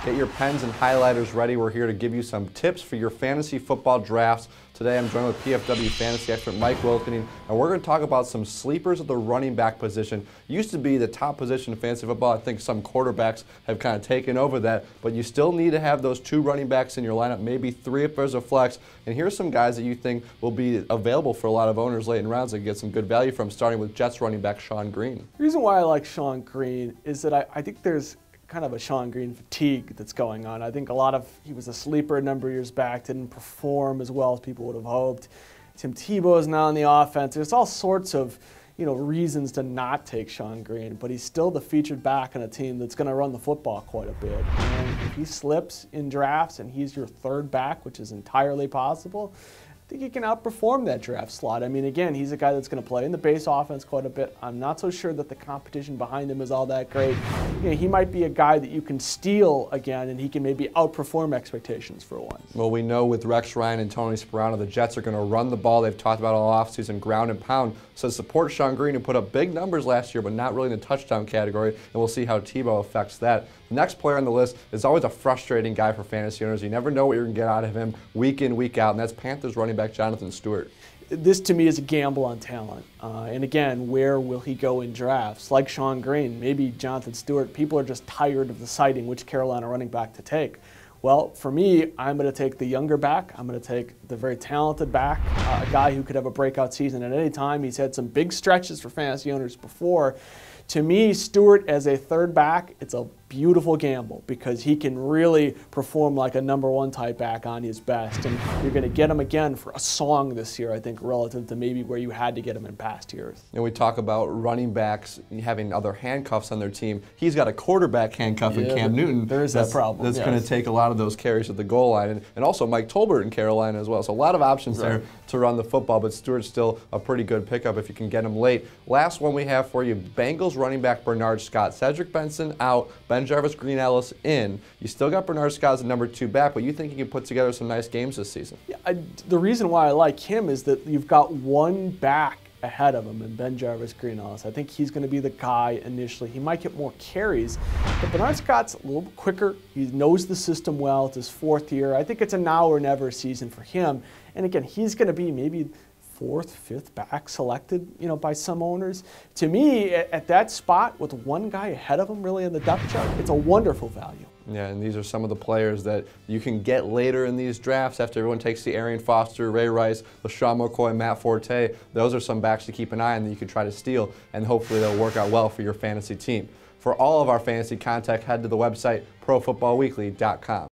Get your pens and highlighters ready. We're here to give you some tips for your fantasy football drafts. Today I'm joined with PFW fantasy expert Mike Wilkening, and we're going to talk about some sleepers at the running back position. Used to be the top position in fantasy football. I think some quarterbacks have kind of taken over that, but you still need to have those 2 running backs in your lineup, maybe 3 if there's a flex. And here's some guys that you think will be available for a lot of owners late in rounds that get some good value from, starting with Jets running back Shonn Greene. The reason why I like Shonn Greene is that I think there's kind of a Shonn Greene fatigue that's going on. I think he was a sleeper a number of years back, didn't perform as well as people would have hoped. Tim Tebow is now on the offense. There's all sorts of reasons to not take Shonn Greene, but he's still the featured back on a team that's going to run the football quite a bit. And if he slips in drafts and he's your 3rd back, which is entirely possible, I think he can outperform that draft slot. I mean, again, he's a guy that's going to play in the base offense quite a bit. I'm not so sure that the competition behind him is all that great. He might be a guy that you can steal again, and he can maybe outperform expectations for once. Well, we know with Rex Ryan and Tony Sperano, the Jets are going to run the ball. They've talked about all offseason, ground and pound. So support Shonn Greene, who put up big numbers last year, but not really in the touchdown category, and we'll see how Tebow affects that. The next player on the list is always a frustrating guy for fantasy owners. You never know what you're going to get out of him week in, week out, and that's Panthers running back Jonathan Stewart. This, to me, is a gamble on talent. And again, where will he go in drafts? Like Shonn Greene, maybe Jonathan Stewart, people are just tired of deciding which Carolina running back to take. Well, for me, I'm going to take the younger back. I'm going to take the very talented back, a guy who could have a breakout season at any time. He's had some big stretches for fantasy owners before. To me, Stewart as a 3rd back, it's a beautiful gamble because he can really perform like a number 1 type back on his best. And you're going to get him again for a song this year, I think, relative to maybe where you had to get him in past years. And we talk about running backs having other handcuffs on their team. He's got a quarterback handcuff in Cam Newton. There is that problem. That's going to take a lot of those carries at the goal line. And also Mike Tolbert in Carolina as well. So a lot of options there to run the football, but Stewart's still a pretty good pickup if you can get him late. Last one we have for you, Bengals running back Bernard Scott. Cedric Benson out, Ben Jarvis, green-ellis in. You still got Bernard Scott as a number 2 back, but you think he can put together some nice games this season. Yeah, the reason why I like him is that you've got 1 back ahead of him in Ben Jarvis, green-ellis. I think he's going to be the guy initially. He might get more carries, but Bernard Scott's a little bit quicker. He knows the system well. It's his 4th year. I think it's a now or never season for him. And again, he's going to be maybe 4th, 5th back selected, by some owners. To me, at that spot with 1 guy ahead of him really in the depth chart, it's a wonderful value. Yeah, and these are some of the players that you can get later in these drafts after everyone takes the Arian Foster, Ray Rice, LaShawn McCoy, Matt Forte. Those are some backs to keep an eye on that you can try to steal, and hopefully they'll work out well for your fantasy team. For all of our fantasy content, head to the website profootballweekly.com.